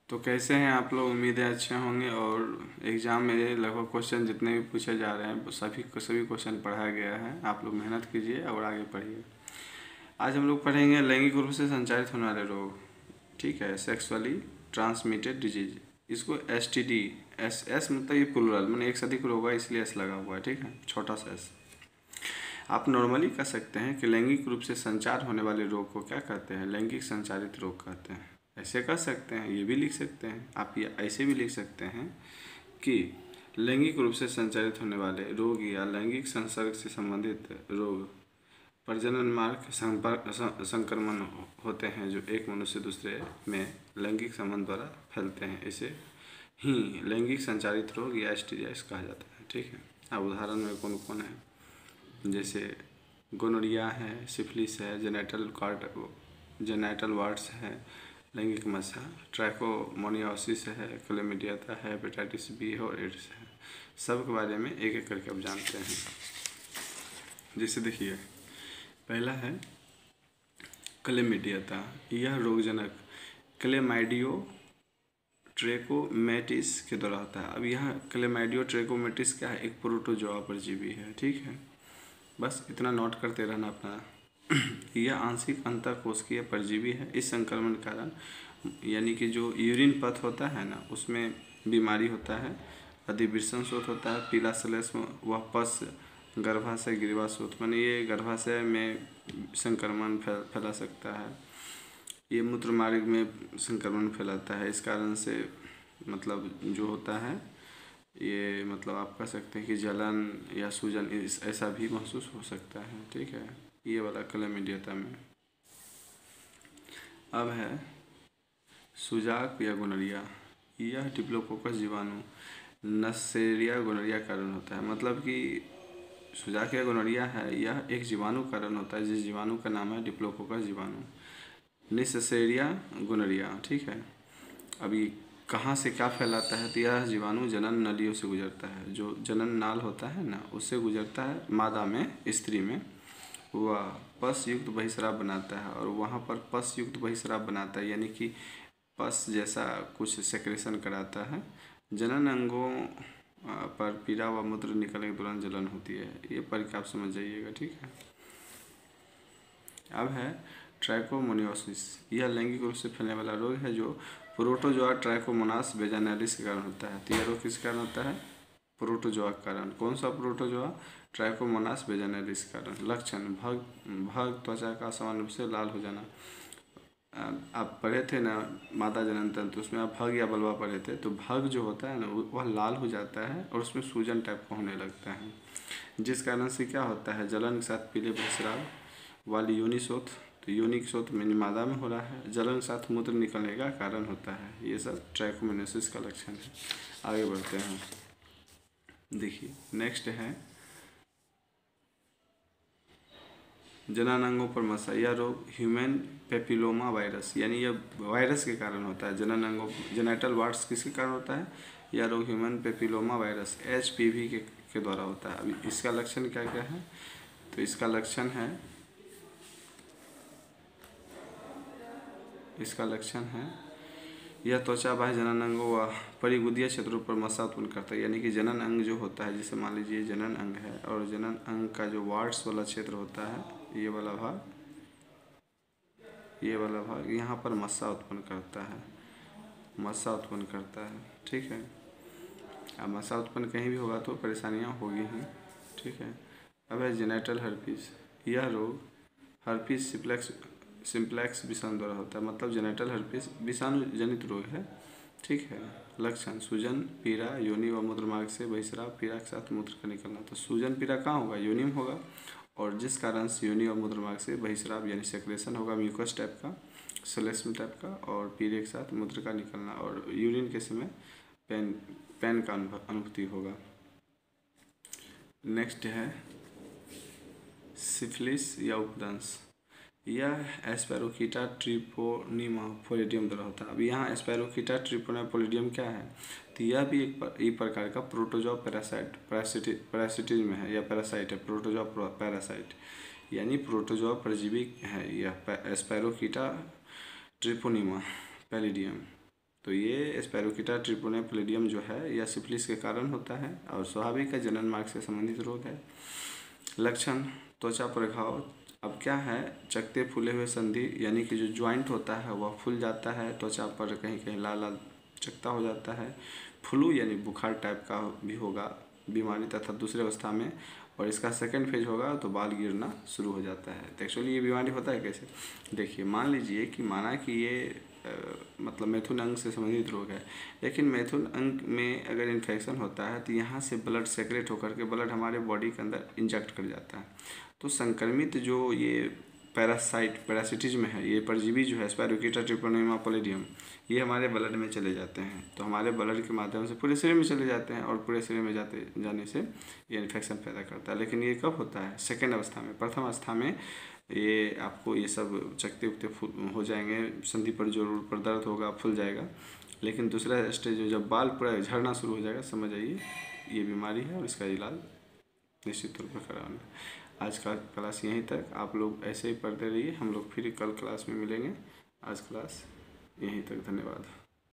तो कैसे हैं आप लोग। उम्मीद है अच्छे होंगे। और एग्ज़ाम में लगभग क्वेश्चन जितने भी पूछे जा रहे हैं सभी क्वेश्चन पढ़ाया गया है। आप लोग मेहनत कीजिए और आगे पढ़िए। आज हम लोग पढ़ेंगे लैंगिक रूप से संचारित होने वाले रोग। ठीक है, सेक्सुअली ट्रांसमिटेड डिजीज। इसको STD, एस मतलब ये प्लूरल मैंने एक से अधिक रोग है इसलिए एस लगा हुआ है। ठीक है, छोटा सा एस। आप नॉर्मली कह सकते हैं कि लैंगिक रूप से संचार होने वाले रोग को क्या कहते हैं, लैंगिक संचारित रोग कहते हैं। ऐसे कर सकते हैं, ये भी लिख सकते हैं आप, ये ऐसे भी लिख सकते हैं कि लैंगिक रूप से संचारित होने वाले रोग या लैंगिक संसर्ग से संबंधित रोग प्रजनन मार्ग संक्रमण होते हैं जो एक मनुष्य दूसरे में लैंगिक संबंध द्वारा फैलते हैं। इसे ही लैंगिक संचारित रोग या STDs कहा जाता है। ठीक है, अब उदाहरण में कौन कौन है, जैसे गोनोरिया है, सिफिलिस है, जेनाइटल वार्ड्स है, लैंगिक मसा, ट्रैकोमोनियोसिस है, क्लेमिडिया है, हेपेटाइटिस B है और एड्स है। सब के बारे में एक एक करके अब जानते हैं। जैसे देखिए, पहला है क्लेमिडिया। यह रोगजनक क्लेमाइडियो ट्रैकोमैटिस के द्वारा होता है। अब यह क्लेमाइडियो ट्रैकोमैटिस क्या है, एक प्रोटोजोआ परजीवी है। ठीक है, बस इतना नोट करते रहना अपना। यह आंशिक अंतःकोशिकीय परजीवी है। इस संक्रमण के कारण यानी कि जो यूरिन पथ होता है ना, उसमें बीमारी होता है, अधिवृषण शोथ होता है, पीला श्लेष्म वह पस, गर्भाशय ग्रीवाशोथ माने ये गर्भाशय में संक्रमण फैला सकता है। ये मूत्र मार्ग में संक्रमण फैलाता है। इस कारण से मतलब जो होता है ये मतलब आप कह सकते हैं कि जलन या सूजन ऐसा भी महसूस हो सकता है। ठीक है, ये वाला क्लेमिडिया में। अब है सुजाक या गोनोरिया। यह डिप्लोकोकस जीवाणु नसेरिया गोनोरिया कारण होता है। मतलब कि सुजाक या गोनोरिया है, यह एक जीवाणु कारण होता है जिस जीवाणु का नाम है डिप्लोकोकस जीवाणु निसेरिया गोनोरिया। ठीक है, अभी कहाँ से क्या फैलाता है, तो यह जीवाणु जनन नलियों से गुजरता है। जो जनन नाल होता है ना, उससे गुजरता है मादा में, स्त्री में। वह पस युक्त बहिस्राव बनाता है और वहाँ पर पस युक्त बहिस्राव बनाता है यानी कि पस जैसा कुछ सेक्रेशन कराता है। जनन अंगों पर पीड़ा व मूत्र निकलने के दौरान जलन होती है। ये पढ़ के आप समझ जाइएगा। ठीक है, अब है ट्रैकोमोनियोसिस। यह लैंगिक रूप से फैलने वाला रोग है जो प्रोटोजोआ ट्रैकोमोनास वेजानालिस के कारण होता है। तो यह रोग किस कारण होता है, प्रोटोजोआ के कारण। कौन सा प्रोटोजोआ, ट्रैकोमोनास वेजानालिस के कारण। लक्षण भग त्वचा का सामान्य रूप से लाल हो जाना। आप पढ़े थे ना मादा जनन तंत्र, उसमें आप भग या बलवा पढ़े थे। तो भग जो होता है ना वह लाल हो जाता है और उसमें सूजन टाइप का होने लगता है, जिस कारण से क्या होता है, जलन के साथ पीले बहिस्राव वाली योनि शोथ। तो योनि शोथ में मादा में हो रहा है, जलन के साथ मूत्र निकलने का कारण होता है। ये सब ट्रैकोमोनियोसिस का लक्षण है। आगे बढ़ते हैं। देखिए नेक्स्ट है जननांगों पर मसा। यह रोग ह्यूमन पेपिलोमा वायरस यानी यह वायरस के कारण होता है। जननांगों जेनाइटल वार्ड्स किसके कारण होता है, यह रोग ह्यूमन पेपिलोमा वायरस HPV के द्वारा होता है। अभी इसका लक्षण क्या क्या है, तो इसका लक्षण है यह त्वचा बाह्य जनन अंगों व परिगुदीय क्षेत्रों पर मसा उत्पन्न करता है। यानी कि जनन अंग जो होता है, जैसे मान लीजिए जनन अंग है और जनन अंग का जो वार्ड्स वाला क्षेत्र होता है, ये वाला भाग यहाँ पर मसा उत्पन्न करता है। ठीक है, अब मसा उत्पन्न कहीं भी होगा तो परेशानियाँ होगी ही। ठीक है, अब है जेनाइटल हर्पीस। यह रोग हर्पीस सिम्प्लेक्स विषाणु द्वारा होता है। मतलब जेनाइटल हर्पीस विषाणु जनित रोग है। ठीक है, लक्षण सूजन, पीड़ा, योनि व मूत्र मार्ग से बहिस्राव, पीड़ा के साथ मूत्र का निकलना। तो सूजन पीड़ा कहाँ होगा, योनि में होगा, और जिस कारण से योनि और मूत्र मार्ग से बहिस्राव यानी सेक्रेशन होगा, म्यूकस टाइप का, श्लेष्म टाइप का, और पीड़े के साथ मूत्र का निकलना, और यूरिन के समय पेन का अनुभूति होगा। नेक्स्ट है सिफिलिस या उपदंश। यह एस्पेरोकीटा ट्रिपोनिमाफोलिडियम द्वारा होता है। अब यहाँ एस्पेरोकीटा ट्रिपोनिमाफोलिडियम क्या है, तो यह भी एक प्रकार का प्रोटोजोआ पैरासिटिज में है, या पैरासाइट है, प्रोटोजोआ पैरासाइट यानी प्रोटोजोआ परजीवी है। यह एस्पेरोकीटा ट्रिपोनिमा पैलिडियम तो ये स्पाइरोकीटा ट्रिपोनिया पैलिडियम जो है यह सिफिलिस के कारण होता है और स्वाभाविक है, जनन मार्ग से संबंधित रोग है। लक्षण: त्वचा पर घाव। अब क्या है, चकते फूले हुए संधि यानी कि जो ज्वाइंट होता है वह फूल जाता है, त्वचा पर कहीं कहीं लाल लाल चकता हो जाता है। फ्लू यानी बुखार टाइप का भी होगा बीमारी तथा दूसरी अवस्था में, और इसका सेकंड फेज होगा तो बाल गिरना शुरू हो जाता है। तो एक्चुअली ये बीमारी होता है कैसे, देखिए मान लीजिए कि माना कि ये मतलब मैथुन अंग से संबंधित रोग है, लेकिन मैथुन अंग में अगर इन्फेक्शन होता है तो यहाँ से ब्लड सेक्रेट होकर के ब्लड हमारे बॉडी के अंदर इंजेक्ट कर जाता है। तो संक्रमित जो ये पैरासिटिज्म है, ये परजीवी जो है स्पाइरोकीटा ट्रिपोनिया पैलिडियम, ये हमारे ब्लड में चले जाते हैं। तो हमारे ब्लड के माध्यम से पूरे शरीर में चले जाते हैं और पूरे शरीर में जाने से ये इन्फेक्शन पैदा करता है। लेकिन ये कब होता है, सेकेंड अवस्था में। प्रथम अवस्था में ये आपको ये सब चकते उकते हो जाएंगे, संधि पर जोड़ पर दर्द होगा, फूल जाएगा। लेकिन दूसरा स्टेज में जब बाल पूरा झड़ना शुरू हो जाएगा, समझ आइए ये बीमारी है और इसका इलाज निश्चित तौर पर कराना। आज का क्लास यहीं तक, आप लोग ऐसे ही पढ़ते रहिए, हम लोग फिर कल क्लास में मिलेंगे। आज क्लास यहीं तक, धन्यवाद।